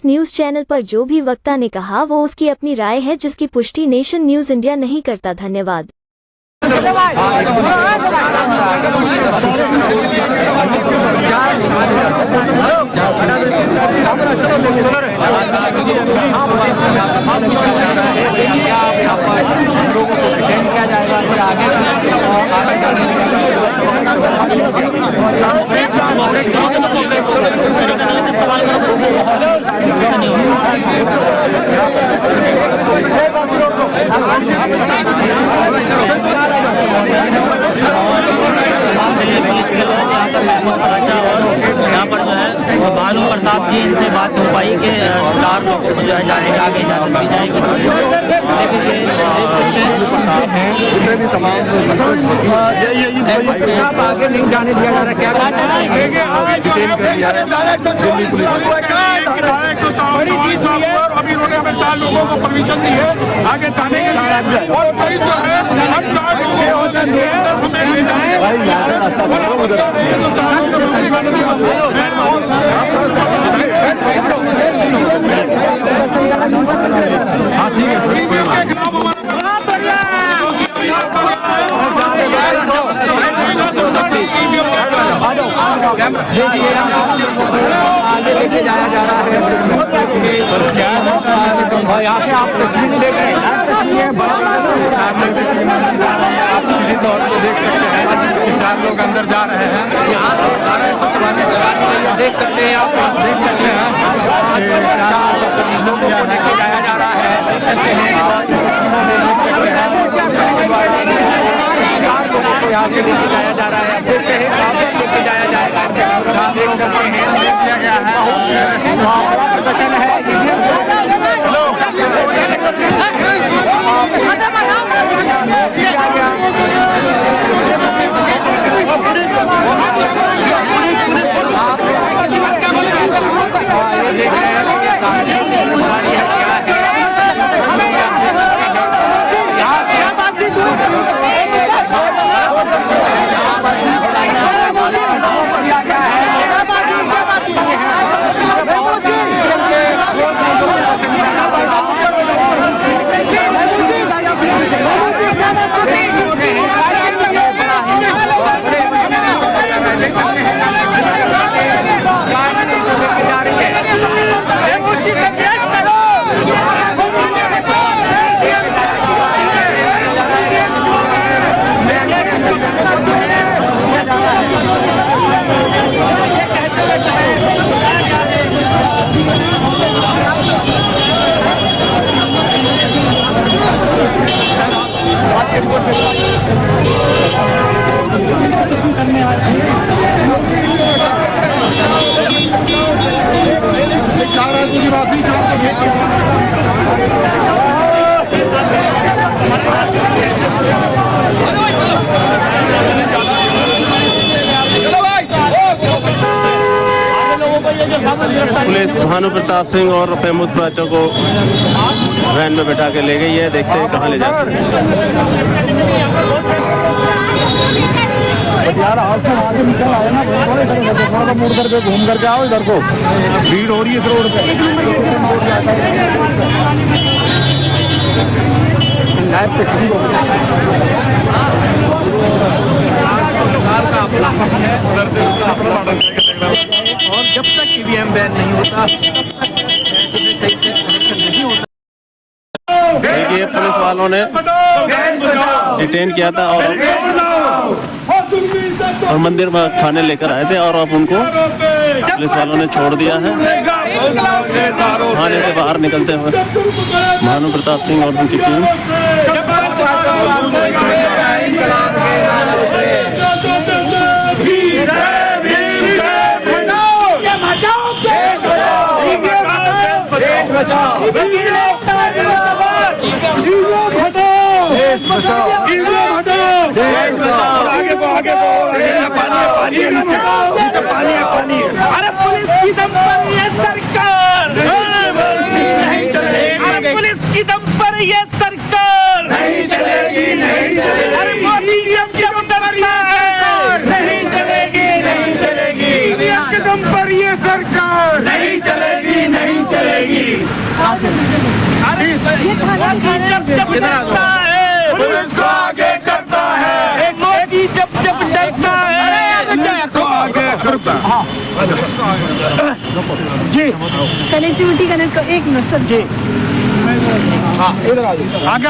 इस news channel पर जो भी वक्ता ने कहा वो उसकी अपनी राय है, जिसकी पुष्टि नेशन न्यूज इंडिया नहीं करता। धन्यवाद। लोगों को अटेंड किया जाएगा फिर आगे यहाँ पर जो है भानु प्रताप जी, इनसे बात हो पाई कि 4 लोगों को जो है जाने आगे इजाजत दी जाएगी। लेकिन ये भी तमाम आगे नहीं जाने दिया जा रहा। क्या बड़ी चीज हुई है। अभी इन्होंने हमें 4 लोगों को परमिशन दी है आगे जाने के लिए, और 23 हम 4 हमें ले जाएंगे। हाँ ठीक है, आगे लेके जाया जा रहा है। और यहाँ से आप तस्वीर देख रहे हैं, आप सीधे तौर पर देख सकते हैं कि 4 लोग अंदर जा रहे हैं। यहाँ से 1244 देख सकते हैं, आप देख सकते हैं 4 लोगों को लेके जाया जा रहा है। देख सकते हैं 4 लोगों को यहाँ से लेके जाया जा रहा है। देखते हैं कहाँ तक लेके जाया जाएगा। देख सकते हैं किया गया है, प्रदर्शन है। पुलिस भानु प्रताप सिंह और महमूद प्राचा को वैन में बैठा के ले गई है। देखते हैं कहाँ ले जाते हैं। यार आज से आगे निकल आए ना, थोड़ा मुड़ करके घूम करके आओ इधर को, भीड़ हो रही है इस रोड पे। और जब तक ईवीएम बैन नहीं होता नहीं होता। देखिए पुलिस वालों ने डिटेन किया था और मंदिर में खाने लेकर आए थे और अब उनको पुलिस वालों ने छोड़ दिया है। थाने से बाहर निकलते हुए भानु प्रताप सिंह और उनकी टीम। पानी। अरे पुलिस की दम पर ये सरकार नहीं चलेगी। अरे पुलिस की दम पर ये सरकार नहीं चलेगी, नहीं चलेगी। अरे मोदी की दम पर ये सरकार नहीं चलेगी, नहीं चलेगी। की दम पर ये सरकार नहीं चलेगी, नहीं चलेगी। पुलिस को आगे करता है, मोदी जब जब डरता है को आगे करता है। जी कनेक्टिविटी कनेक्ट एक मिनट सर जी इधर आगे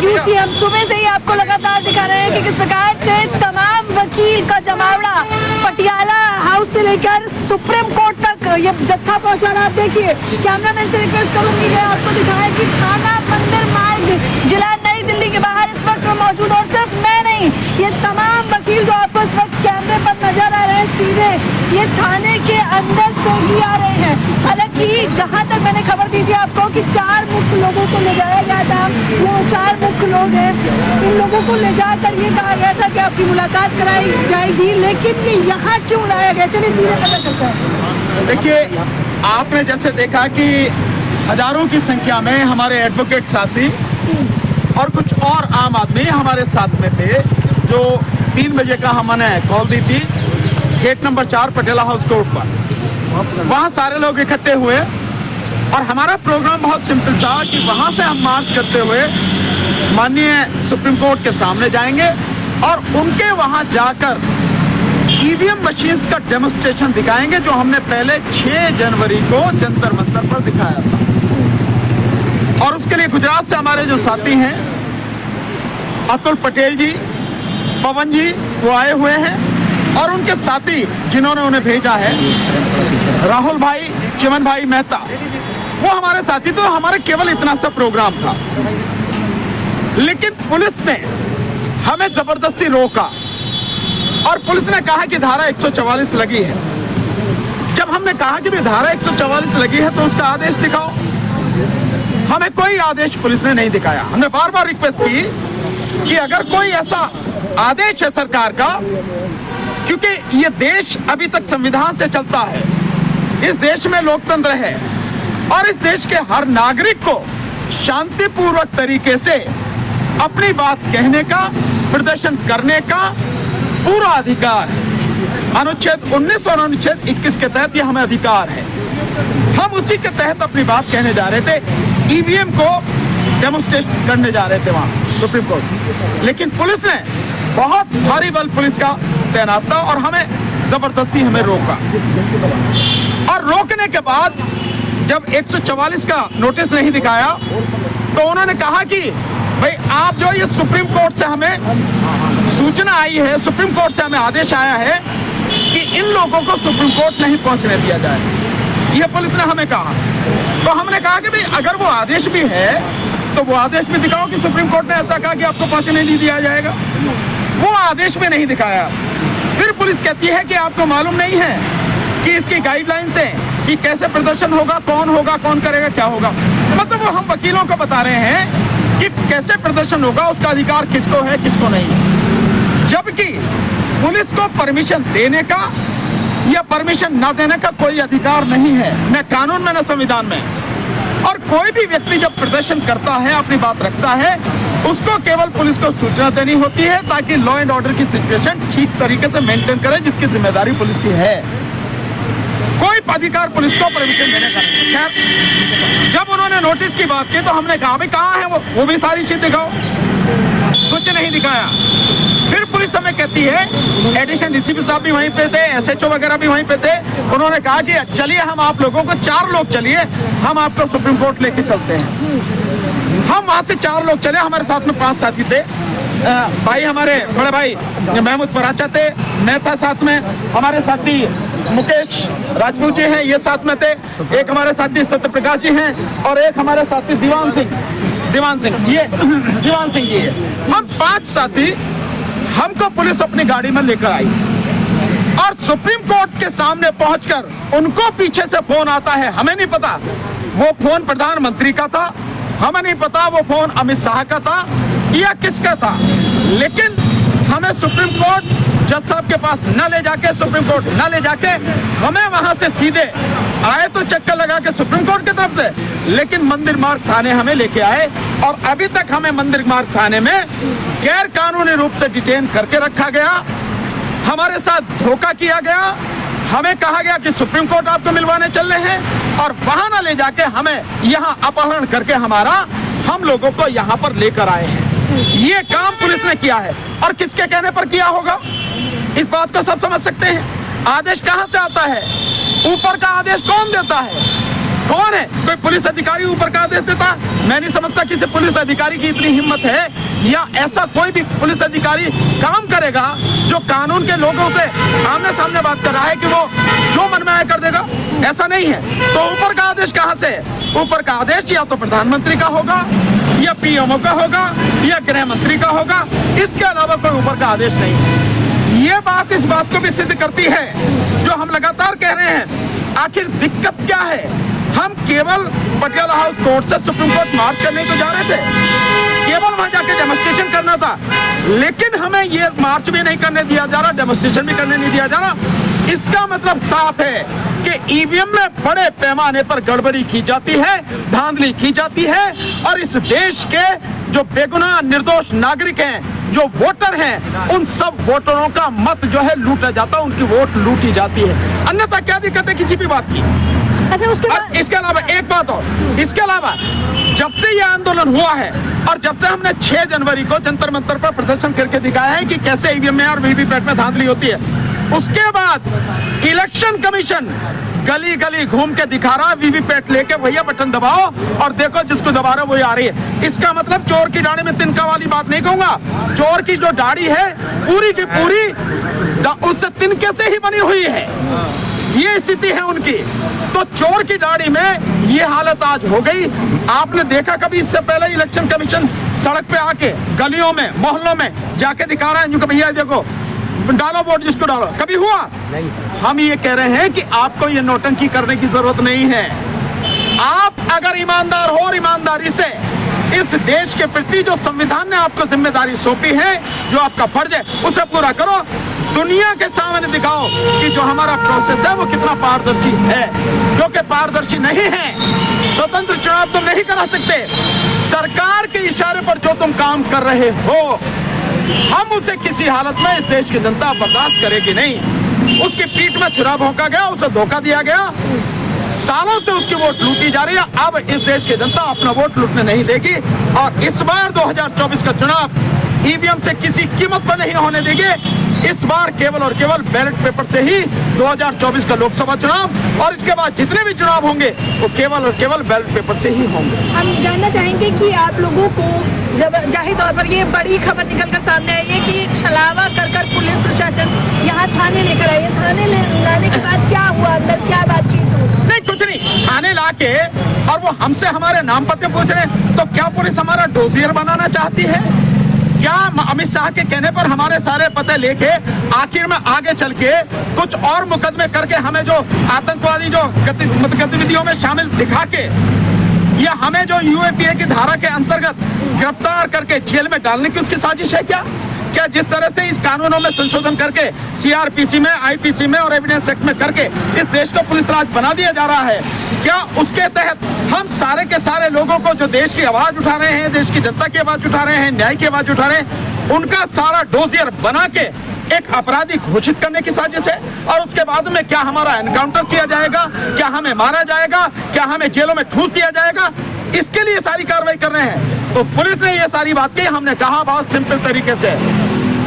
यूसी हम सुबह से ही आपको लगातार दिखा रहे हैं कि किस प्रकार से तमाम वकील का जमावड़ा पटियाला हाउस से लेकर सुप्रीम कोर्ट तक ये जत्था पहुंचा रहा। आप देखिए, कैमरामैन से रिक्वेस्ट करूंगी कि आपको दिखाएं कि थाना मंदिर मार्ग जिला नई दिल्ली के बाहर इस वक्त मौजूद, और सिर्फ मैं नहीं, ये तमाम वकील जो आपको इस वक्त कैमरे पर नजर आ रहे हैं सीधे ये थाने के अंदर से ही आ रहे हैं। हालांकि जहां तक मैंने खबर दी थी आपको कि 4 मुख्य लोगों को ले जाया गया था, वो 4 मुख्य लोग हैं, इन लोगों को ले जाकर ये कहा गया था कि आपकी मुलाकात कराई जाएगी, लेकिन यहाँ क्यों लाया गया, चलिए सीधे पता करते हैं। देखिए, आपने जैसे देखा कि हजारों की संख्या में हमारे एडवोकेट साथी और कुछ और आम आदमी हमारे साथ में थे, जो 3 बजे का हमने कॉल दी थी गेट नंबर 4 पटेला हाउस कोर्ट पर। वहाँ सारे लोग इकट्ठे हुए और हमारा प्रोग्राम बहुत सिंपल था कि वहाँ से हम मार्च करते हुए माननीय सुप्रीम कोर्ट के सामने जाएंगे और उनके वहाँ जाकर ईवीएम मशीन्स का डेमोन्स्ट्रेशन दिखाएंगे, जो हमने पहले 6 जनवरी को जंतर मंतर पर दिखाया था। और उसके लिए गुजरात से हमारे जो साथी हैं अतुल पटेल जी, पवन जी, वो आए हुए हैं, और उनके साथी जिन्होंने उन्हें भेजा है राहुल भाई, चिमन भाई मेहता, वो हमारे साथी। तो हमारे केवल इतना सा प्रोग्राम था, लेकिन पुलिस ने हमें जबरदस्ती रोका और पुलिस ने कहा कि धारा 144 लगी है। जब हमने कहा कि भाई धारा 144 लगी है तो उसका आदेश दिखाओ, हमें कोई आदेश पुलिस ने नहीं दिखाया। हमने बार बार रिक्वेस्ट की कि अगर कोई ऐसा आदेश है सरकार का, क्योंकि ये देश अभी तक संविधान से चलता है, इस देश में लोकतंत्र है और इस देश के हर नागरिक को शांतिपूर्वक तरीके से अपनी बात कहने का, प्रदर्शन करने का पूरा अधिकार है। अनुच्छेद 19 और अनुच्छेद 21 के तहत ये हमें अधिकार है। हम उसी के तहत अपनी बात कहने जा रहे थे, ईवीएम को डेमोन्स्ट्रेट करने जा रहे थे वहाँ सुप्रीम कोर्ट, लेकिन पुलिस ने बहुत भारी बल पुलिस का तैनात था और हमें जबरदस्ती हमें रोका। और रोकने के बाद जब 144 का नोटिस नहीं दिखाया तो उन्होंने कहा कि भाई आप जो ये सुप्रीम कोर्ट से हमें सूचना आई है, सुप्रीम कोर्ट से हमें आदेश आया है कि इन लोगों को सुप्रीम कोर्ट नहीं पहुंचने दिया जाए, ये पुलिस ने हमें कहा। तो हमने कहा कि भाई अगर वो आदेश भी है तो वो आदेश भी दिखाओ कि सुप्रीम कोर्ट ने ऐसा कहा कि आपको पहुंचने नहीं दिया जाएगा। वो आदेश भी नहीं दिखाया। फिर पुलिस कहती है कि आपको मालूम नहीं है कि इसकी गाइडलाइंस है कि कैसे प्रदर्शन होगा, कौन करेगा, क्या होगा। मतलब वो हम वकीलों को बता रहे हैं कि कैसे प्रदर्शन होगा, उसका अधिकार किसको है किसको नहीं, जबकि पुलिस को परमिशन देने का या परमिशन ना देने का कोई अधिकार नहीं है, न कानून में न संविधान में। और कोई भी व्यक्ति जब प्रदर्शन करता है, अपनी बात रखता है, उसको केवल पुलिस को सूचना देनी होती है ताकि लॉ एंड ऑर्डर की सिचुएशन ठीक तरीके से मेंटेन करे, जिसकी जिम्मेदारी पुलिस की है। कोई अधिकार पुलिस को परमिशन देने का नहीं। खैर, जब उन्होंने नोटिस की बात की तो हमने कहा भाई कहाँ है वो भी सारी चीज दिखाओ, कुछ नहीं दिखाया। फिर पुलिस हमें कहती है, एडिशनल डीसीपी साहब भी वहीं पे थे, एसएचओ वगैरह भी वहीं पे थे, उन्होंने कहा कि चलिए हम आप लोगों को 4 लोग चलिए, हम आपको सुप्रीम कोर्ट लेके चलते हैं। हम वहां से 4 लोग चले, हमारे साथ में 5 साथी थे। भाई हमारे बड़े भाई महमूद पराचा थे, मैं था साथ में, हमारे साथी मुकेश राजपूत जी हैं, ये साथ में थे, एक हमारे साथी सत्य प्रकाश जी हैं और एक हमारे साथी दीवान सिंह जी है। हम 5 साथी, हमको पुलिस अपनी गाड़ी में लेकर आई और सुप्रीम कोर्ट के सामने पहुंचकर उनको पीछे से फोन आता है। हमें नहीं पता वो फोन प्रधानमंत्री का था, हमें नहीं पता वो फोन अमित शाह का था या किसका था, लेकिन हमें सुप्रीम कोर्ट जज साहब के पास न ले जाके, सुप्रीम कोर्ट न ले जाके, हमें वहां से सीधे आए तो चक्कर लगा के सुप्रीम कोर्ट की तरफ से, लेकिन मंदिर मार्ग थाने हमें लेके आए और अभी तक हमें मंदिर मार्ग थाने में गैर कानूनी रूप से डिटेन करके रखा गया। हमारे साथ धोखा किया गया, हमें कहा गया कि सुप्रीम कोर्ट आपको मिलवाने चल रहे हैं और वहां न ले जाके हमें यहाँ अपहरण करके हमारा हम लोगों को यहाँ पर लेकर आए हैं। ये काम पुलिस ने किया है और किसके कहने पर किया होगा, इस बात को सब समझ सकते हैं। आदेश कहां से आता है, ऊपर का आदेश कौन देता है, कौन है? कोई पुलिस अधिकारी ऊपर का आदेश देता? मैं नहीं समझता किसी पुलिस अधिकारी की इतनी हिम्मत है या ऐसा कोई भी पुलिस अधिकारी काम करेगा जो कानून के लोगों से आमने सामने बात कर रहा है कि वो जो मन में आया कर देगा। ऐसा नहीं है। तो ऊपर का आदेश कहां से है? ऊपर का आदेश या तो प्रधानमंत्री का होगा या पीएमओ का होगा या गृह मंत्री का होगा, इसके अलावा कोई ऊपर का आदेश नहीं है। ये बात इस बात को भी सिद्ध करती है जो हम लगातार कह रहे हैं। आखिर दिक्कत क्या है? हम केवल पटियाला हाउस कोर्ट से सुप्रीम कोर्ट मार्च करने को जा रहे थे, केवल वहां जाके डेमोन्स्ट्रेशन करना था, लेकिन हमें ये मार्च भी नहीं करने दिया जा रहा, डेमोन्स्ट्रेशन भी करने नहीं दिया जा रहा। इसका मतलब साफ है कि ईवीएम में बड़े पैमाने पर गड़बड़ी की जाती है, धांधली की जाती है और इस देश के जो बेगुनाह निर्दोष नागरिक हैं, जो वोटर हैं, उन सब वोटरों का मत जो है लूटा जाता है, उनकी वोट लूटी जाती है। अन्यथा क्या दिक्कत है किसी भी बात की? अच्छा, उसके बाद इसके अलावा एक बात और, इसके अलावा जब से ये आंदोलन हुआ है और जब से हमने 6 जनवरी को जंतर मंतर पर प्रदर्शन करके दिखाया है कि कैसे ईवीएम में और वीवीपैट में धांधली होती है, उसके बाद इलेक्शन कमीशन गली गली घूम के दिखा रहा है, वीवीपैट लेके भैया बटन दबाओ और देखो जिसको दबा रहा है वही आ रही है। इसका मतलब चोर की दाढ़ी में तिनका वाली बात नहीं कहूंगा, चोर की जो दाढ़ी है पूरी की पूरी उससे तिनके से ही बनी हुई है। ये स्थिति है उनकी। तो चोर की दाढ़ी में ये हालत आज हो गई। आपने देखा कभी इससे पहले इलेक्शन कमीशन सड़क पे आके गलियों में मोहल्लों में जाके दिखा रहा है जो भैया देखो डालो वोट जिसको डालो? कभी हुआ नहीं। हम ये कह रहे हैं कि आपको ये नौटंकी करने की जरूरत नहीं है। आप अगर ईमानदार हो और ईमानदारी से इस देश के प्रति जो संविधान ने आपको जिम्मेदारी सौंपी है, जो आपका फर्ज है, उसे पूरा करो। दुनिया के सामने दिखाओ कि जो हमारा प्रोसेस है वो कितना पारदर्शी है। जो कि पारदर्शी नहीं है, स्वतंत्र चुनाव तुम नहीं करा सकते। सरकार के इशारे पर जो तुम काम कर रहे हो, हम उसे किसी हालत में इस देश की जनता बर्दाश्त करेगी नहीं। उसकी पीठ में छुरा भोंका गया, उसे धोखा दिया गया, सालों से उसकी वोट लूटी जा रही है। अब इस देश की जनता अपना वोट लूटने नहीं देगी और इस बार 2024 का चुनाव ईवीएम से किसी कीमत पर नहीं होने देंगे। इस बार केवल और केवल बैलेट पेपर से ही 2024 का लोकसभा चुनाव और इसके बाद जितने भी चुनाव होंगे वो केवल और केवल बैलेट पेपर से ही होंगे। हम जानना चाहेंगे कि आप लोगों को जब जाहिर तौर पर ये बड़ी खबर निकल कर सामने आई है कि छलावा कर पुलिस प्रशासन यहाँ थाने लेकर आई है, थाने लाने के बाद क्या हुआ, अंदर क्या बातचीत हुई? नहीं, कुछ नहीं। थाने लाके और वो हमसे हमारे नाम पते पूछ रहे हैं, तो क्या पुलिस हमारा डोजियर बनाना चाहती है? क्या अमित शाह के कहने पर हमारे सारे पते लेके आखिर में आगे चल के कुछ और मुकदमे करके हमें जो आतंकवादी जो गतिविधियों में शामिल दिखा के या हमें जो यूएपीए की धारा के अंतर्गत गिरफ्तार करके जेल में डालने की उसकी साजिश है क्या? क्या जिस तरह से इस कानूनों में संशोधन करके सीआरपीसी में, आईपीसी में और एविडेंस एक्ट में करके इस देश को पुलिस राज बना दिया जा रहा है, क्या उसके तहत हम सारे के सारे लोगों को जो देश की आवाज उठा रहे हैं, देश की जनता की आवाज उठा रहे हैं, न्याय की आवाज उठा रहे हैं, उनका सारा डोजियर बना के एक अपराधी घोषित करने की साजिश है? और उसके बाद में क्या हमारा एनकाउंटर किया जाएगा, क्या हमें मारा जाएगा, क्या हमें जेलों में ठूस दिया जाएगा? इसके लिए सारी कार्रवाई कर रहे हैं। तो पुलिस ने ये सारी बात की। हमने कहा बहुत सिंपल तरीके से,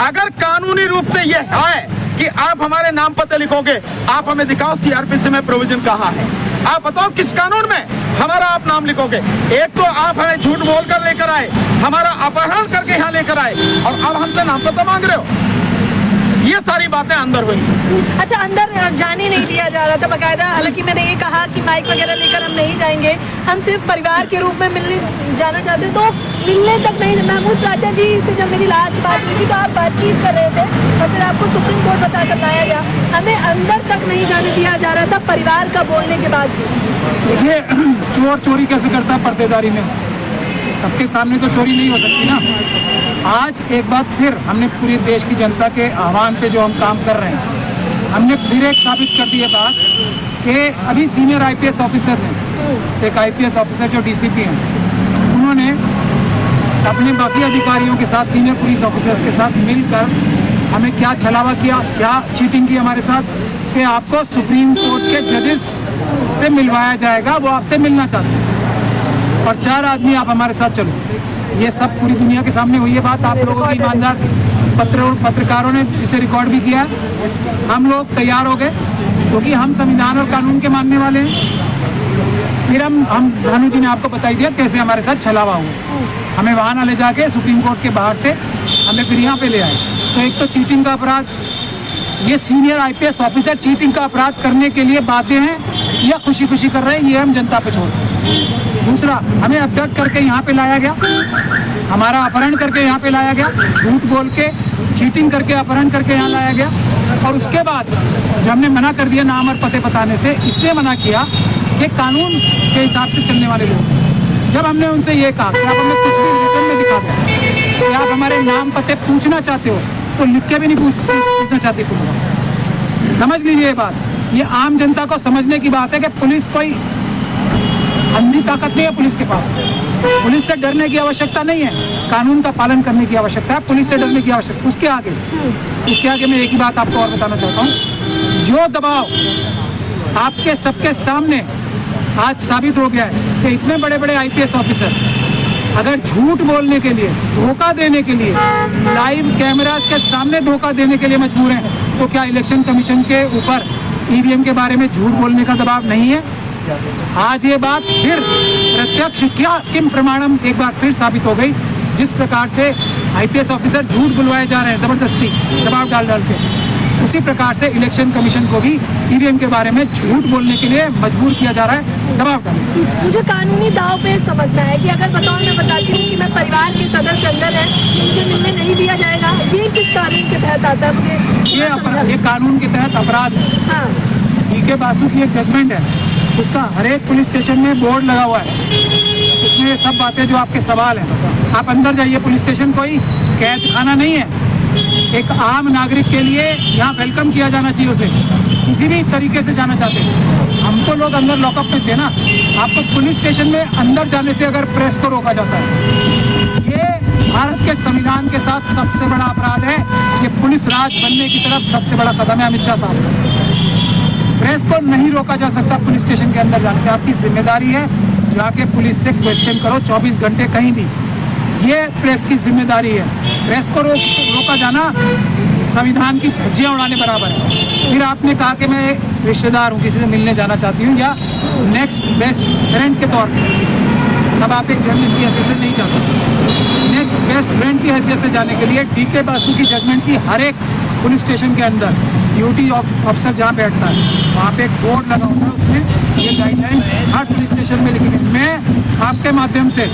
अगर कानूनी रूप से ये है कि आप हमारे नाम पते लिखोगे, आप हमें दिखाओ सीआरपीसी में प्रोविजन कहाँ है, आप बताओ किस कानून में हमारा आप नाम लिखोगे? एक तो आप हमें झूठ बोल कर लेकर आए, हमारा अपहरण करके यहाँ लेकर आए और अब हमसे नाम पता मांग रहे हो। ये सारी बातें अंदर हुई। अच्छा, अंदर जाने नहीं दिया जा रहा था बकायदा। हालांकि मैंने ये कहा कि माइक वगैरह लेकर हम नहीं जाएंगे, हम सिर्फ परिवार के रूप में मिलने जाना चाहते, तो मिलने तक नहीं। महमूद प्राचा जी से जब मेरी लास्ट बात हुई थी तो आप बातचीत कर रहे थे और फिर आपको सुप्रीम कोर्ट बताकर लाया गया। हमें अंदर तक नहीं जाने दिया जा रहा था परिवार का बोलने के बाद। देखिए, चोर चोरी कैसे करता है पर्देदारी में? सबके सामने तो चोरी नहीं हो सकती ना। आज एक बार फिर हमने पूरे देश की जनता के आह्वान पे जो हम काम कर रहे हैं, हमने फिर एक साबित कर दी है बात कि अभी सीनियर आईपीएस ऑफिसर ने, एक आईपीएस ऑफिसर जो डीसीपी हैं, उन्होंने अपने बाकी अधिकारियों के साथ, सीनियर पुलिस ऑफिसर्स के साथ मिलकर हमें क्या छलावा किया, क्या चीटिंग की हमारे साथ, कि आपको सुप्रीम कोर्ट के जजेस से मिलवाया जाएगा, वो आपसे मिलना चाहते हैं। और 4 आदमी आप हमारे साथ चलो। ये सब पूरी दुनिया के सामने हुई है बात। आप लोगों की ईमानदार पत्रकारों ने इसे रिकॉर्ड भी किया। हम लोग तैयार हो गए क्योंकि हम संविधान और कानून के मानने वाले हैं। फिर हम भानु जी ने आपको बताई दिया कैसे हमारे साथ छलावा हुआ। हमें वहाँ ना ले जाके सुप्रीम कोर्ट के बाहर से हमें फिर यहाँ पे ले आए। तो एक तो चीटिंग का अपराध, ये सीनियर IPS ऑफिसर चीटिंग का अपराध करने के लिए बाध्य हैं या खुशी खुशी कर रहे हैं, ये हम जनता पे छोड़। दूसरा, हमें अब्डक्ट करके यहाँ पे लाया गया, हमारा अपहरण करके यहाँ पे लाया गया, झूठ बोल के चीटिंग करके अपहरण करके यहाँ लाया गया। और उसके बाद जब हमने मना कर दिया नाम और पते बताने से, इसलिए मना किया कि कानून के हिसाब से चलने वाले लोग। जब हमने उनसे ये कहा कि आप हमें कुछ भी रिटर्न में दिखा दो, कि आप हमारे नाम पते पूछना चाहते हो तो लिख के भी नहीं पूछना चाहती पुलिस। समझ लीजिए ये बात, ये आम जनता को समझने की बात है कि पुलिस कोई अंधी ताकत नहीं है पुलिस के पास। पुलिस से डरने की आवश्यकता नहीं है, कानून का पालन करने की आवश्यकता है, पुलिस से डरने की आवश्यकता। उसके आगे मैं एक ही बात आपको और बताना चाहता हूँ। जो दबाव आपके सबके सामने आज साबित हो गया है कि इतने बड़े बड़े IPS ऑफिसर अगर झूठ बोलने के लिए, धोखा देने के लिए, लाइव कैमरास के सामने धोखा देने के लिए मजबूर हैं, तो क्या इलेक्शन कमीशन के ऊपर EVM के बारे में झूठ बोलने का दबाव नहीं है? आज ये बात फिर प्रत्यक्ष क्या किम प्रमाणम एक बार फिर साबित हो गई। जिस प्रकार से IPS ऑफिसर झूठ बुलवाए जा रहे हैं जबरदस्ती दबाव डाल के, उसी प्रकार से इलेक्शन कमीशन को भी EVM के बारे में झूठ बोलने के लिए मजबूर किया जा रहा है, दबाव डाल। मुझे कानूनी दाव पे समझना है कि अगर बताओ, मैं बताती हूँ कि मैं परिवार के सदस्य अंदर है, मुझे मिलने नहीं दिया जाएगा, ये किस कानून के तहत आता है? मुझे ये कानून के तहत अपराध है। हाँ, DK बासु की एक जजमेंट है, उसका हर एक पुलिस स्टेशन में बोर्ड लगा हुआ है। उसमें ये सब बातें जो आपके सवाल हैं, आप अंदर जाइए पुलिस स्टेशन, कोई कैद खाना नहीं है। एक आम नागरिक के लिए यहाँ वेलकम किया जाना चाहिए उसे, किसी भी तरीके से जाना चाहते हैं। हमको लोग अंदर लॉकअप में थे ना, आपको पुलिस स्टेशन में अंदर जाने से अगर प्रेस को रोका जाता है, ये भारत के संविधान के साथ सबसे बड़ा अपराध है। ये पुलिस राज बनने की तरफ सबसे बड़ा कदम है अमित शाह साहब। प्रेस को नहीं रोका जा सकता पुलिस स्टेशन के अंदर जाने से। आपकी जिम्मेदारी है जाके पुलिस से क्वेश्चन करो 24 घंटे कहीं भी, ये प्रेस की जिम्मेदारी है। प्रेस को रोका जाना संविधान की धज्जियां उड़ाने बराबर है। फिर आपने कहा कि मैं रिश्तेदार हूँ, किसी से मिलने जाना चाहती हूँ या नेक्स्ट बेस्ट फ्रेंड के तौर पर, तब आप एक जर्नलिस्ट की हैसियत से नहीं जा सकते। नेक्स्ट बेस्ट फ्रेंड की हैसियत से जाने के लिए DK बासु की जजमेंट की हर एक पुलिस स्टेशन के अंदर ड्यूटी ऑफिसर जहाँ बैठता है वहाँ पे एक बोर्ड लगा होता है, उसमें ये गाइडलाइंस हर पुलिस स्टेशन में लिखी गई। मैं आपके माध्यम से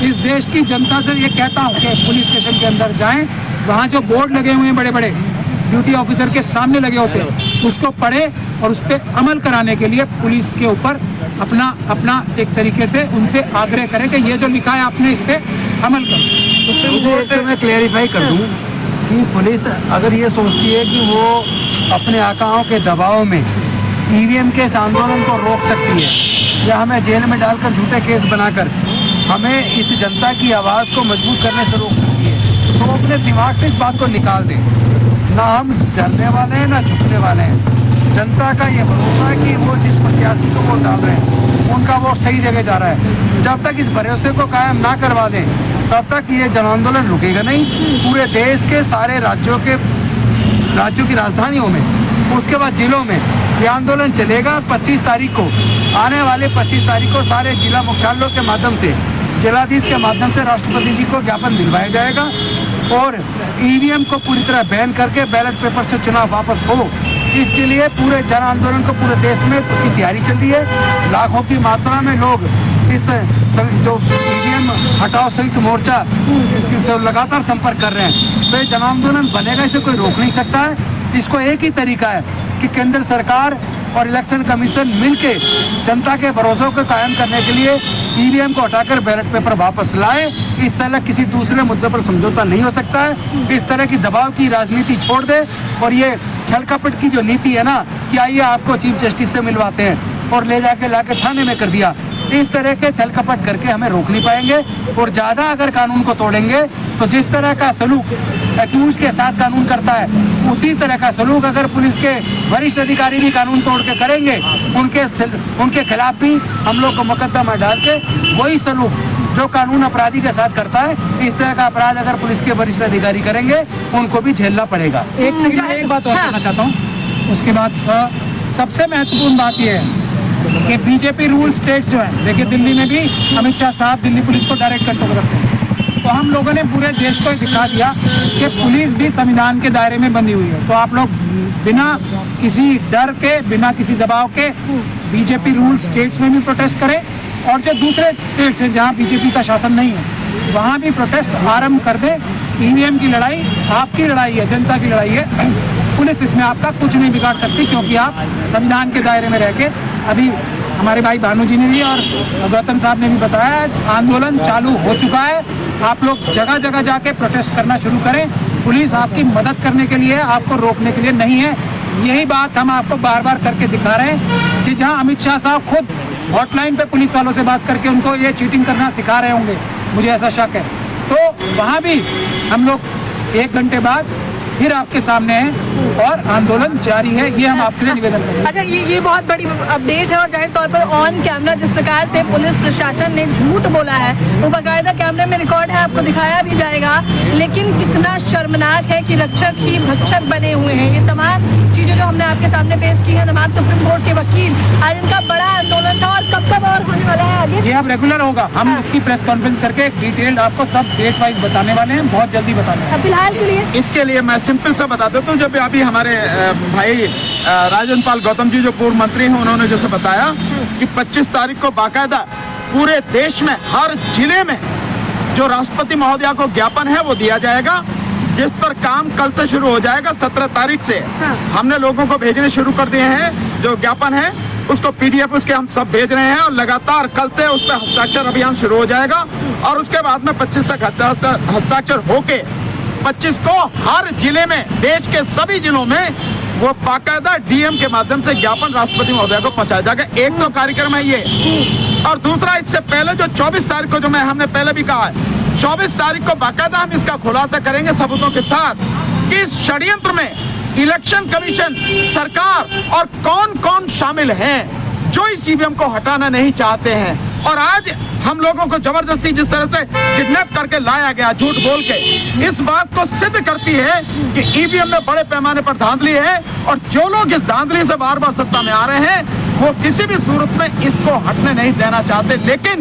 इस देश की जनता से ये कहता हूँ कि पुलिस स्टेशन के अंदर जाएं, वहाँ जो बोर्ड लगे हुए हैं बड़े बड़े ड्यूटी ऑफिसर के सामने लगे होते हैं, उसको पढ़े और उस पर अमल कराने के लिए पुलिस के ऊपर अपना एक तरीके से उनसे आग्रह करें कि ये जो लिखा है आपने इस पर अमल करो। तो मैं क्लेरिफाई कर दूँ कि पुलिस अगर ये सोचती है कि वो अपने आकाओं के दबाव में EVM के इस आंदोलन को रोक सकती है या हमें जेल में डालकर झूठे केस बनाकर हमें इस जनता की आवाज़ को मजबूत करने से रोक सकती है, तो अपने दिमाग से इस बात को निकाल दें। ना हम डरने वाले हैं ना झुकने वाले हैं। जनता का ये भरोसा है कि वो जिस प्रत्याशी को वोट डाल रहे हैं उनका वोट सही जगह जा रहा है। जब तक इस भरोसे को कायम ना करवा दें तब तक ये जन आंदोलन रुकेगा नहीं। पूरे देश के सारे राज्यों की राजधानियों में, उसके बाद जिलों में ये आंदोलन चलेगा। 25 तारीख को, आने वाले 25 तारीख को सारे जिला मुख्यालयों के माध्यम से, जिलाधीश के माध्यम से राष्ट्रपति जी को ज्ञापन दिलवाया जाएगा और EVM को पूरी तरह बैन करके बैलेट पेपर से चुनाव वापस हो, इसके लिए पूरे जन आंदोलन को पूरे देश में उसकी तैयारी चल रही है। लाखों की मात्रा में लोग इस जो EVM हटाओ संयुक्त मोर्चा से लगातार संपर्क कर रहे हैं। तो ये जन आंदोलन बनेगा, इसे कोई रोक नहीं सकता है। इसको एक ही तरीका है कि केंद्र सरकार और इलेक्शन कमीशन मिलके जनता के भरोसे को कायम करने के लिए EVM को हटाकर बैलेट पेपर वापस लाए। इस तरह किसी दूसरे मुद्दे पर समझौता नहीं हो सकता है। इस तरह की दबाव की राजनीति छोड़ दे और ये छल कपट की जो नीति है ना कि आइए आपको चीफ जस्टिस से मिलवाते हैं और ले जाके लाके थाने में कर दिया, इस तरह के छल कपट करके हमें रोक नहीं पाएंगे। और ज़्यादा अगर कानून को तोड़ेंगे तो जिस तरह का सलूक एक्यूज के साथ कानून करता है, उसी तरह का सलूक अगर पुलिस के वरिष्ठ अधिकारी भी कानून तोड़ के करेंगे, उनके खिलाफ भी हम लोग को मुकदमा डाल के वही सलूक जो कानून अपराधी के साथ करता है, इस तरह का अपराध अगर पुलिस के वरिष्ठ अधिकारी करेंगे, उनको भी झेलना पड़ेगा। एक सेकंड, एक बात और कहना चाहता हूँ। उसके बाद सबसे महत्वपूर्ण बात यह है कि बीजेपी रूल स्टेट्स जो है, देखिए दिल्ली में भी अमित शाह साहब दिल्ली पुलिस को डायरेक्ट कंट्रोल रखते हैं। तो हम लोगों ने पूरे देश को दिखा दिया कि पुलिस भी संविधान के दायरे में बंधी हुई है। तो आप लोग बिना किसी डर के, बिना किसी दबाव के बीजेपी रूल स्टेट्स में भी प्रोटेस्ट करें, और जो दूसरे स्टेट्स हैं जहाँ बीजेपी का शासन नहीं है, वहाँ भी प्रोटेस्ट आरंभ कर दें। ईवीएम की लड़ाई आपकी लड़ाई है, जनता की लड़ाई है। पुलिस इसमें आपका कुछ नहीं बिगाड़ सकती, क्योंकि आप संविधान के दायरे में रह के, अभी हमारे भाई भानु जी ने भी और गौतम साहब ने भी बताया, आंदोलन चालू हो चुका है। आप लोग जगह जगह जाके प्रोटेस्ट करना शुरू करें। पुलिस आपकी मदद करने के लिए है, आपको रोकने के लिए नहीं है। यही बात हम आपको बार बार करके दिखा रहे हैं कि जहां अमित शाह साहब खुद हॉटलाइन पे पुलिस वालों से बात करके उनको ये चीटिंग करना सिखा रहे होंगे, मुझे ऐसा शक है, तो वहाँ भी हम लोग 1 घंटे बाद फिर आपके सामने है और आंदोलन जारी है। ये हम आपके लिए निवेदन करेंगे। अच्छा, ये बहुत बड़ी अपडेट है और जाहिर तौर पर ऑन कैमरा जिस प्रकार से पुलिस प्रशासन ने झूठ बोला है वो बाकायदा कैमरे में रिकॉर्ड है, आपको दिखाया भी जाएगा। लेकिन कितना शर्मनाक है कि रक्षक ही भक्षक बने हुए हैं। ये तमाम चीजें जो हमने आपके सामने पेश की हैं, तमाम सुप्रीम कोर्ट के वकील, आज इनका बड़ा आंदोलन था और कब और होने वाला है आगे? ये अब रेगुलर होगा। हम इसकी प्रेस कॉन्फ्रेंस करके डिटेल्ड आपको सब डेट वाइज बताने वाले हैं, बहुत जल्दी बताने वाले हैं। फिलहाल के लिए इसके लिए मैं सिंपल सा बता देता हूँ। जब अभी हमारे भाई राजन पाल गौतम जी जो पूर्व मंत्री हैं, उन्होंने जैसे बताया कि 25 तारीख को बाकायदा पूरे देश में हर जिले में जो राष्ट्रपति महोदया को ज्ञापन है वो दिया जाएगा, जिस पर काम कल से शुरू हो जाएगा। 17 तारीख से हमने लोगों को भेजने शुरू कर दिए हैं। जो ज्ञापन है उसको PDF उसके हम सब भेज रहे हैं और लगातार कल से उस पर हस्ताक्षर अभियान शुरू हो जाएगा और उसके बाद में 25 तक हस्ताक्षर होके 25 को हर जिले में, देश के सभी जिलों में वो बाकायदा DM के माध्यम से ज्ञापन राष्ट्रपति महोदय को पहुंचाया जाएगा। एक तो कार्यक्रम है ये, और दूसरा इससे पहले जो 24 तारीख को, जो हमने पहले भी कहा है, 24 तारीख को बाकायदा हम इसका खुलासा करेंगे सबूतों के साथ कि इस षड्यंत्र में इलेक्शन कमीशन, सरकार और कौन कौन शामिल हैं जो इस ईवीएम को हटाना नहीं चाहते हैं। और आज हम लोगों को जबरदस्ती जिस तरह से किडनैप करके लाया गया झूठ बोल के, इस बात को सिद्ध करती है कि ईवीएम में बड़े पैमाने पर धांधली है और जो लोग इस धांधली से बार बार सत्ता में आ रहे हैं वो किसी भी सूरत में इसको हटने नहीं देना चाहते। लेकिन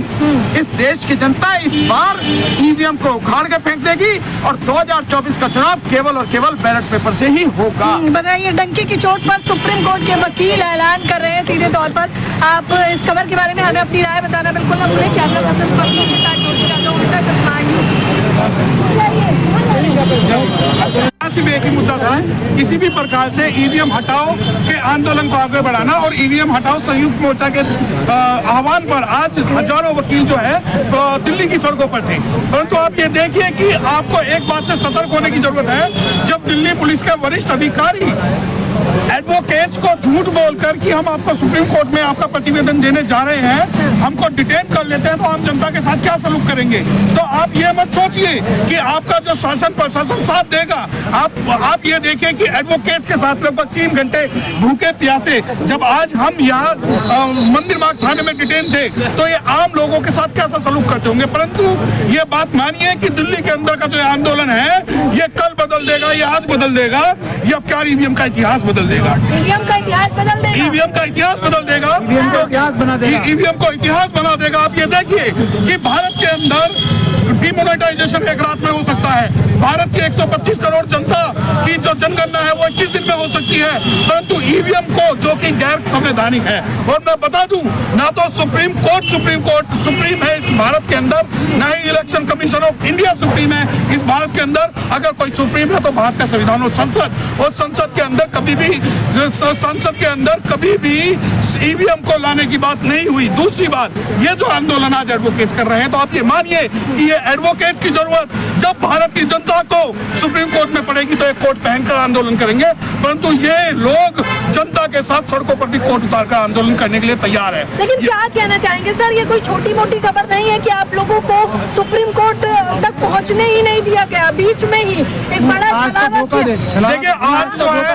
इस देश की जनता इस बार ईवीएम को उखाड़ के फेंक देगी और 2024 का चुनाव केवल और केवल बैलेट पेपर से ही होगा। बताइए, डंके की चोट पर सुप्रीम कोर्ट के वकील ऐलान कर रहे हैं सीधे तौर पर। आप इस खबर के बारे में हमें अपनी राय बताना बिल्कुल ना भूलें। कैमरा पर्सन पत्नी के साथ जोड़ के जाता हूं, उनका चश्मा सिर्फ एक ही मुद्दा था, किसी भी प्रकार से ईवीएम हटाओ के आंदोलन को आगे बढ़ाना और ईवीएम हटाओ संयुक्त मोर्चा के आह्वान पर आज हजारों वकील जो है दिल्ली की सड़कों पर थे। परंतु आप ये देखिए कि आपको एक बात से सतर्क होने की जरूरत है। जब दिल्ली पुलिस के वरिष्ठ अधिकारी एडवोकेट्स को झूठ बोलकर कि हम आपको सुप्रीम कोर्ट में आपका प्रतिवेदन देने जा रहे हैं, हमको डिटेन कर लेते हैं, तो आम जनता के साथ क्या सलूक करेंगे। तो आप ये मत सोचिए कि आपका जो शासन प्रशासन साथ देगा। आप ये देखिए कि एडवोकेट के साथ लगभग 3 घंटे भूखे प्यासे जब आज हम यहाँ मंदिर मार्ग थाने में डिटेन थे, तो ये आम लोगों के साथ कैसा सलूक करते होंगे। परंतु ये बात मानिए कि दिल्ली के अंदर का जो आंदोलन है ये कल बदल देगा, ये आज बदल देगा, ये अब क्या ईवीएम का इतिहास बदल देगा। ईवीएम का इतिहास बदल देगा। ईवीएम का इतिहास बदल देगा। ईवीएम को इतिहास बना देगा। ईवीएम को इतिहास बना देगा। आप ये देखिए कि भारत के अंदर डिमोनेटाइजेशन एक रात में हो सकता है। भारत की 125 करोड़ जनता की जो जनगणना है वो 21 दिन में हो सकती है। परंतु ईवीएम को, जो कि गैर संवैधानिक है, और मैं बता दूं, ना तो सुप्रीम कोर्ट सुप्रीम है इस भारत के अंदर, ना ही election commission of India supreme है इस भारत के अंदर। अगर कोई सुप्रीम है तो भारत का संविधान और संसद के अंदर कभी भी ईवीएम को लाने की बात नहीं हुई। दूसरी बात, ये जो आंदोलन आज एडवोकेट कर रहे हैं, तो आप ये मानिए कि ये एडवोकेट की जरूरत जब भारत की जनता को सुप्रीम कोर्ट में पड़ेगी तो एक कोर्ट पहनकर आंदोलन करेंगे। परंतु ये लोग जनता के साथ साथ सड़कों पर भी कोट उतारकर आंदोलन करने के लिए तैयार है। लेकिन क्या कहना चाहेंगे सर, ये कोई छोटी मोटी खबर नहीं है कि आप लोगों को सुप्रीम कोर्ट तक पहुंचने ही नहीं दिया गया, बीच में ही एक बड़ा देखिए आज जो है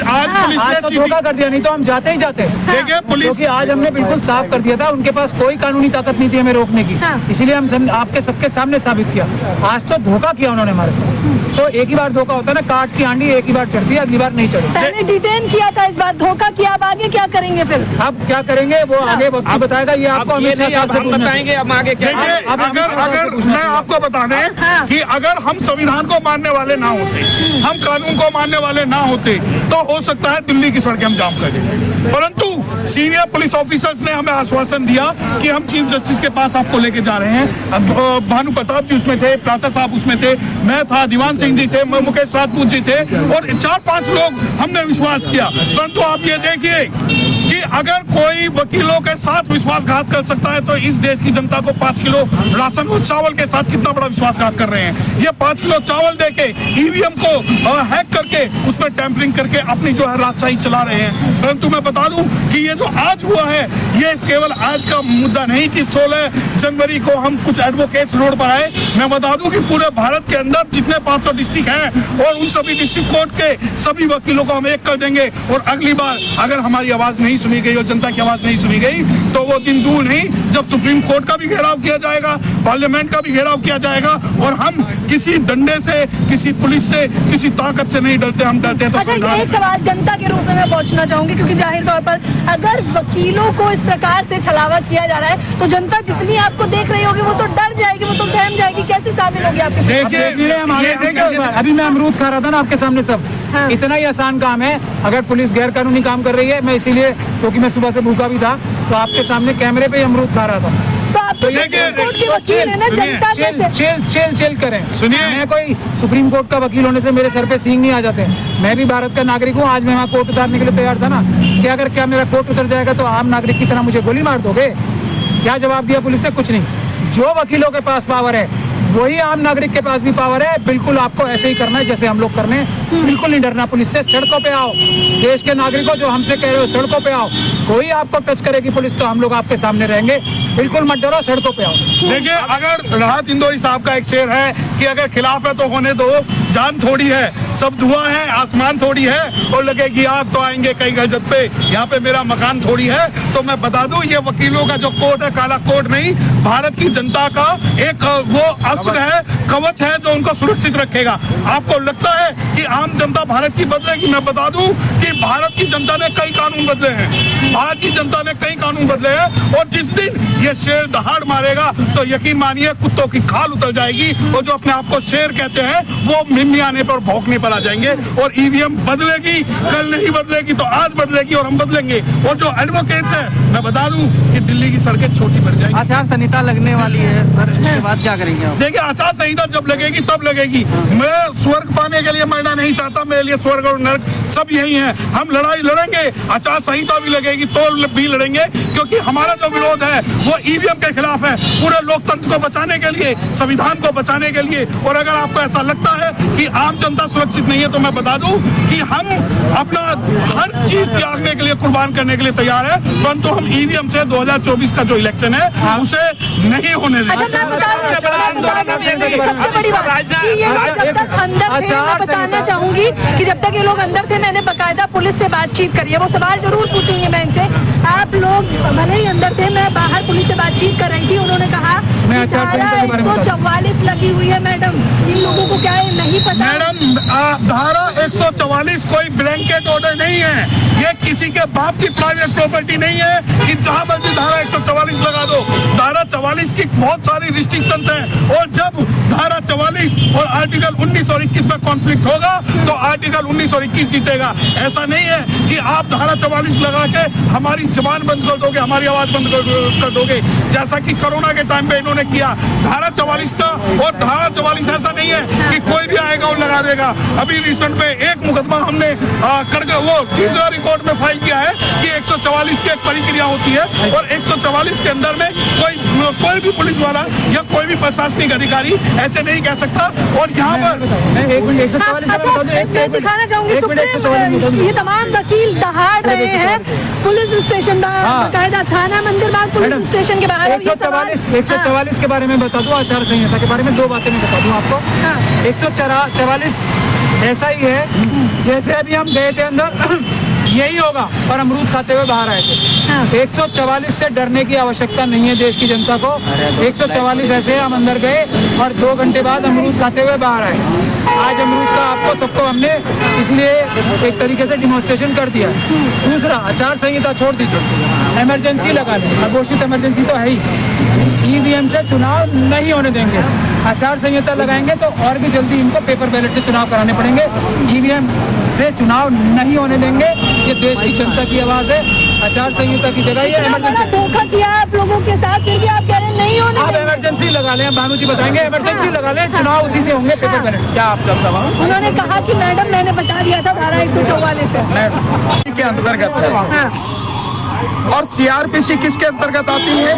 आज पुलिस ने धोखा कर दिया, नहीं तो हम जाते ही जाते। देखिए पुलिस, क्योंकि आज हमने बिल्कुल साफ कर दिया था, उनके पास कोई कानूनी ताकत नहीं थी हमें रोकने की, इसीलिए हम आपके सबके सामने साबित किया। आज तो धोखा किया उन्होंने हमारे साथ, तो एक ही बार धोखा होता है ना, काट की आंडी एक ही बार चढ़ती है, अगली बार नहीं चढ़ती। पहले डिटेन किया था, इस बार धोखा किया, अब आगे क्या करेंगे फिर? अब क्या करेंगे वो आगे वक्त बताएगा, ये आपको अमित शाह साहब से बताएंगे हम आगे क्या। अगर मैं आपको बता दें कि अगर हम संविधान को मानने वाले ना होते, हम कानून को मानने वाले ना होते, तो हो सकता है दिल्ली की सड़कें हम जाम कर देंगे। परंतु सीनियर पुलिस ऑफिसर्स ने हमें आश्वासन दिया कि हम चीफ जस्टिस के पास आपको लेके जा रहे हैं। भानु प्रताप जी उसमें थे, प्राचा साहब उसमें थे, मैं था, दीवान सिंह जी थे, मुकेश राजपूत जी थे और 4-5 लोग हमने विश्वास किया। परंतु आप ये देखिए कि अगर कोई वकीलों के साथ विश्वासघात कर सकता है तो इस देश की जनता को 5 किलो राशन और चावल के साथ कितना बड़ा विश्वासघात कर रहे हैं। ये 5 किलो चावल देके ईवीएम को हैक करके उसमें टैंपरिंग करके अपनी जो है राजशाही चला रहे हैं। परंतु मैं बता दूं कि ये जो आज हुआ है, ये केवल आज का मुद्दा नहीं कि 16 जनवरी को हम कुछ एडवोकेट्स रोड पर आए। मैं बता दूं कि पूरे भारत के अंदर जितने 500 डिस्ट्रिक्ट हैं और उन सभी डिस्ट्रिक्ट कोर्ट के सभी वकीलों को हम एक कर देंगे। और अगली बार अगर हमारी आवाज नहीं सुनी गई और जनता की आवाज नहीं सुनी गई तो वो दिन दूर नहीं जब सुप्रीम कोर्ट का भी घेराव किया जाएगा, पार्लियामेंट का भी घेराव किया जाएगा। और हम किसी डंडे से, किसी पुलिस से, किसी ताकत से नहीं डरते, हम डरते हैं तो अच्छा, एक सवाल जनता के रूप में मैं पूछना चाहूंगी, क्योंकि जाहिर तौर पर अगर वकीलों को इस प्रकार से छलावा किया जा रहा है तो जनता जितनी आपको देख रही होगी वो तो डर जाएगी, वो तो सहम जाएगी। कैसे शामिल होगी आपके? देखिए अभी मैं अमरूद खा रहा था ना आपके सामने, सब इतना ही आसान काम है। अगर पुलिस गैर कानूनी काम कर रही है, मैं इसीलिए क्योंकि मैं सुबह से भूखा भी था तो आपके सामने कैमरे पे अमरूद खा रहा था। तो आप तो सुप्रीम कोर्ट के वकील हैं ना, जनता कैसे चिल करें। सुनिए, मैं कोई सुप्रीम कोर्ट का वकील होने से मेरे सर पे सींग नहीं आ जाते। मैं भी भारत का नागरिक हूँ। आज मैं वहाँ कोर्ट उतारने के लिए तैयार था ना, क्या मेरा कोर्ट उतर जाएगा तो आम नागरिक की तरह मुझे गोली मार दोगे? क्या जवाब दिया पुलिस ने? कुछ नहीं। जो वकीलों के पास पावर है वही आम नागरिक के पास भी पावर है। बिल्कुल आपको ऐसे ही करना है जैसे हम लोग करने हैं। बिल्कुल नहीं डरना पुलिस से। सड़कों पे आओ, देश के नागरिकों जो हमसे कह रहे हो सड़कों पे आओ। कोई आपको टच करेगी पुलिस तो हम लोग आपके सामने रहेंगे। बिल्कुल मत डरो, सड़कों पे आओ। देखिए, अगर राहत इंदौरी साहब का एक शेर है कि अगर खिलाफ है तो होने दो, जान थोड़ी है, सब धुआं है, आसमान थोड़ी है और लगेगी आग तो आएंगे कई गजत पे, यहाँ पे मेरा मकान थोड़ी है। तो मैं बता दूं, ये वकीलों का जो कोर्ट है काला कोर्ट नहीं, भारत की जनता का एक वो अस्त्र है, कवच है जो उनको सुरक्षित रखेगा। आपको लगता है कि आम जनता भारत की बदलेगी? मैं बता दूं कि भारत की जनता ने कई कानून बदले हैं, भारत की जनता ने कई कानून बदले हैं। और जिस दिन ये शेर दहाड़ मारेगा तो यकीन मानिए कुत्तों की खाल उतर जाएगी और जो अपने आप को शेर कहते हैं वो मिम्मी आने पर भौंकने पर आ जाएंगे। और ईवीएम बदलेगी, कल नहीं बदलेगी तो आज बदलेगी और हम बदलेंगे। और जो एडवोकेट्स हैं, मैं बता दूं कि दिल्ली की सड़कें छोटी पड़ जाएंगी। आचार संहिता लगने वाली है सर, इसके बाद क्या करेंगे आप? देखिए, आचार संहिता जब लगेगी तब लगेगी। मैं स्वर्ग पाने के लिए मरना नहीं चाहता, मेरे लिए स्वर्ग और नरक सब यही है। हम लड़ाई लड़ेंगे, आचार संहिता भी लगेगी तो भी लड़ेंगे, क्योंकि हमारा जो विरोध है वो ईवीएम के खिलाफ है, पूरे लोकतंत्र को बचाने के लिए, संविधान को बचाने के लिए। और अगर आपको ऐसा लगता है कि आम जनता सुरक्षित नहीं है तो मैं बता दूं कि हम अपना हर चीज त्यागने के लिए, कुर्बान करने के लिए तैयार है। परंतु हम ईवीएम से 2024 का जो इलेक्शन है उसे नहीं होने देंगे। अच्छा, मैं बता सबसे बड़ी बात कि ये लोग जब तक अंदर थे, मैं बताना चाहूंगी कि जब तक ये लोग अंदर थे मैंने बकायदा पुलिस से बातचीत करी है। वो सवाल जरूर पूछूंगी मैं इनसे। आप लोग भले ही अंदर थे, मैं बाहर पुलिस से बातचीत कर रही थी। उन्होंने कहा 144 लगी हुई है। मैडम, इन लोगों को क्या है नहीं पता? मैडम, धारा 144 कोई ब्लैंकेट ऑर्डर नहीं है। ये किसी के बाप की प्राइवेट प्रॉपर्टी नहीं है कि जहां मर्जी धारा 144 लगा दो। धारा 44 की बहुत सारी रिस्ट्रिक्शंस हैं और जब धारा 44 और आर्टिकल 19 और 21 में कॉन्फ्लिक्ट होगा तो आर्टिकल 19 और 21 जीतेगा। ऐसा नहीं है कि आप धारा 44 लगा के हमारी जबान बंद कर दोगे, हमारी आवाज बंद कर दोगे, जैसा कि कोरोना के टाइम पे इन्होंने किया। धारा 44 का और धारा 44 ऐसा नहीं है कि कोई भी आएगा और लगा देगा। अभी रिसेंट में एक मुकदमा हमने करके वो तीसरा रिकॉर्ड में फाइल किया है कि 144 की एक प्रक्रिया होती है और 144 के अंदर में कोई भी पुलिस वाला या कोई भी प्रशासनिक अधिकारी ऐसे नहीं कह सकता। और यहाँ पर मैं दिखाना चाहूंगी सुप्रीम ये तमाम वकील दहाड़ रहे हैं पुलिस स्टेशन बाकायदा थाना मंदिर बाग पुलिस स्टेशन के बाहर। 144 के बारे में बता दूं, आचार संहिता के बारे में 2 बातें मैं बता दूं आपको। 144 ऐसा ही है जैसे अभी हम गए थे अंदर यही होगा पर अमरूद खाते हुए बाहर आए थे। 144 से डरने की आवश्यकता नहीं है देश की जनता को। 144 ऐसे हम अंदर गए और 2 घंटे बाद अमरूद खाते हुए बाहर आए। आज अमरूद का आपको सबको हमने इसलिए एक तरीके से डिमॉन्स्ट्रेशन कर दिया। दूसरा, आचार संहिता छोड़ दीजिए, इमरजेंसी लगा लें। अघोषित इमरजेंसी तो है ही। ईवीएम से चुनाव नहीं होने देंगे। आचार संहिता लगाएंगे तो और भी जल्दी इनको पेपर बैलेट से चुनाव कराने पड़ेंगे। ईवीएम से चुनाव नहीं होने देंगे। ये देश की जनता की आवाज है। आचार संहिता की जगह ये बड़ा धोखा किया आप लोगों के साथ, फिर भी आप कह रहे हैं नहीं होने आप इमरजेंसी लगा लें। भानु जी बताएंगे, इमरजेंसी लगा लें, चुनाव उसी से होंगे, पेपर बैलेट। क्या आपका सवाल? उन्होंने कहा कि मैडम मैंने बता दिया था धारा 144 से के अंतर्गत है। और सीआरपीसी किसके अंतर्गत आती है?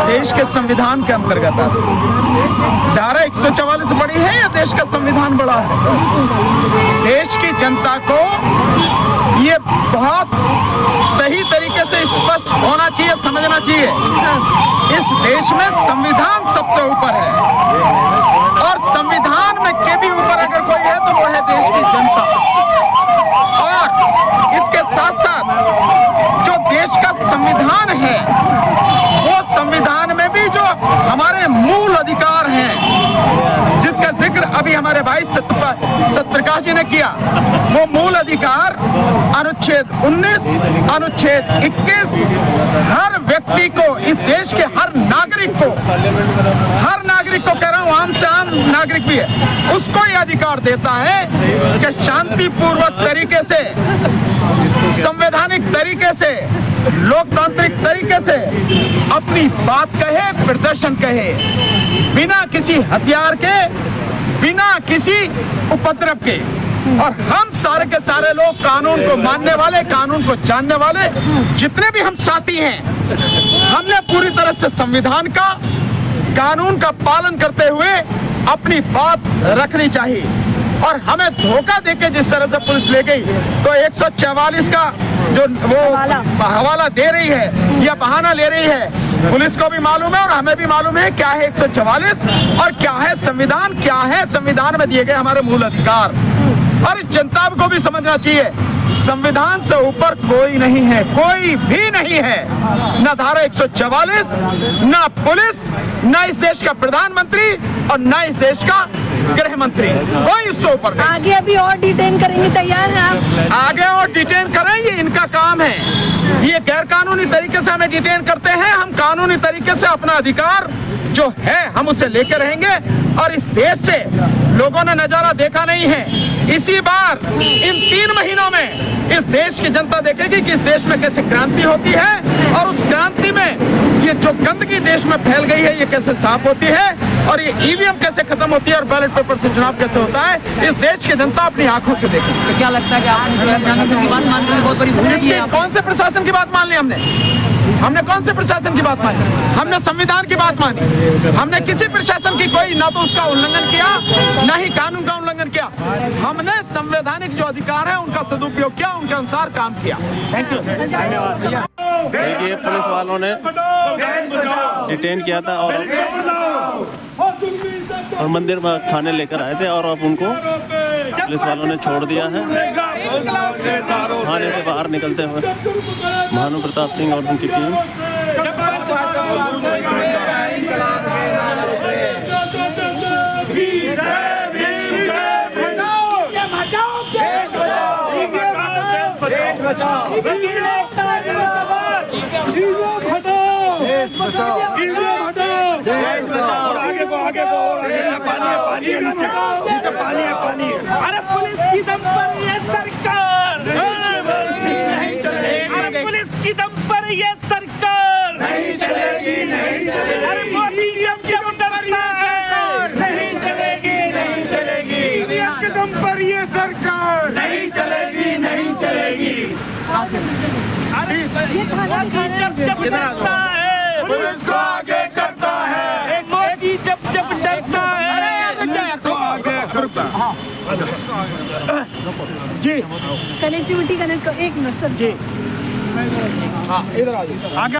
देश के संविधान के अंतर्गत आती है। धारा 144 बड़ी है या देश का संविधान बड़ा है? देश की जनता को ये बहुत सही तरीके से स्पष्ट होना चाहिए, समझना चाहिए। इस देश में संविधान सबसे ऊपर है और संविधान में के भी ऊपर अगर कोई है तो वो है देश की जनता। और इसके साथ साथ जो देश का संविधान है वो संविधान में भी जो हमारे मूल अधिकार हैं जिसका जिक्र अभी हमारे भाई सत्यप्रकाश जी ने किया, वो मूल अधिकार अनुच्छेद 19, अनुच्छेद 21 हर व्यक्ति को, इस देश के हर नागरिक को कह रहा हूं, आम से आम नागरिक भी है, उसको यह अधिकार देता है कि शांतिपूर्वक तरीके से, संवैधानिक तरीके से, लोकतांत्रिक तरीके से अपनी बात कहे, प्रदर्शन कहे, बिना किसी हथियार के, बिना किसी उपद्रव के। और हम सारे के सारे लोग कानून को मानने वाले, कानून को जानने वाले जितने भी हम साथी हैं, हमने पूरी तरह से संविधान का, कानून का पालन करते हुए अपनी बात रखनी चाहिए। और हमें धोखा देके जिस तरह से पुलिस ले गई तो 144 का जो वो हवाला दे रही है या बहाना ले रही है, पुलिस को भी मालूम है और हमें भी मालूम है क्या है 144 और क्या है संविधान, क्या है संविधान में दिए गए हमारे मूल अधिकार। और इस जनता को भी समझना चाहिए संविधान से ऊपर कोई नहीं है, कोई भी नहीं है, न धारा 144, न पुलिस, न इस देश का प्रधानमंत्री और न इस देश का गृह मंत्री, कोई इससे ऊपर नहीं। आगे अभी और डिटेन करेंगे, तैयार हैं आप? आगे और डिटेन करें, ये इनका काम है। ये गैर कानूनी तरीके से हमें डिटेन करते हैं, हम कानूनी तरीके से अपना अधिकार जो है हम उसे लेकर रहेंगे। और इस देश से लोगों ने नजारा देखा नहीं है, इसी बार इन 3 महीनों में इस देश की जनता देखेगी कि इस देश में कैसे क्रांति होती है और उस क्रांति में ये जो गंदगी देश में फैल गई है ये कैसे साफ होती है और ये ईवीएम कैसे खत्म होती है और बैलेट पेपर से चुनाव कैसे होता है, इस देश की जनता अपनी आंखों से देखेगी। तो क्या लगता है कि आपने जो है प्रशासन की बात मान ली, बहुत बड़ी भूल की है? कौन से प्रशासन की बात मान ली हमने कौन से प्रशासन की बात मानी? हमने संविधान की बात मानी। हमने किसी प्रशासन की कोई ना तो उसका उल्लंघन किया, ना ही कानून का उल्लंघन किया। हमने संवैधानिक जो अधिकार है उनका सदुपयोग किया, उनके अनुसार काम किया। Thank you. देखिए पुलिस वालों ने डिटेन किया था और मंदिर में खाने लेकर आए थे और अब उनको पुलिस वालों ने छोड़ दिया है। थाने से बाहर निकलते हुए भानु प्रताप सिंह और उनकी टीम। अरे पुलिस की दम पर ये सरकार नहीं चलेगी। अरे पुलिस की दम पर ये सरकार नहीं चलेगी, नहीं चलेगी। अरे मोदी जब डरता है नहीं चलेगी, नहीं चलेगी। ईवीएम के दम पर ये सरकार नहीं चलेगी, नहीं चलेगी। जब डरता है पुलिस को आगे करता है, मोदी जब डरता है तो आगे करता है। जी कनेक्टिविटी कनेक्ट कर, 1 मिनट सर। जी इधर आ जाइए आगे।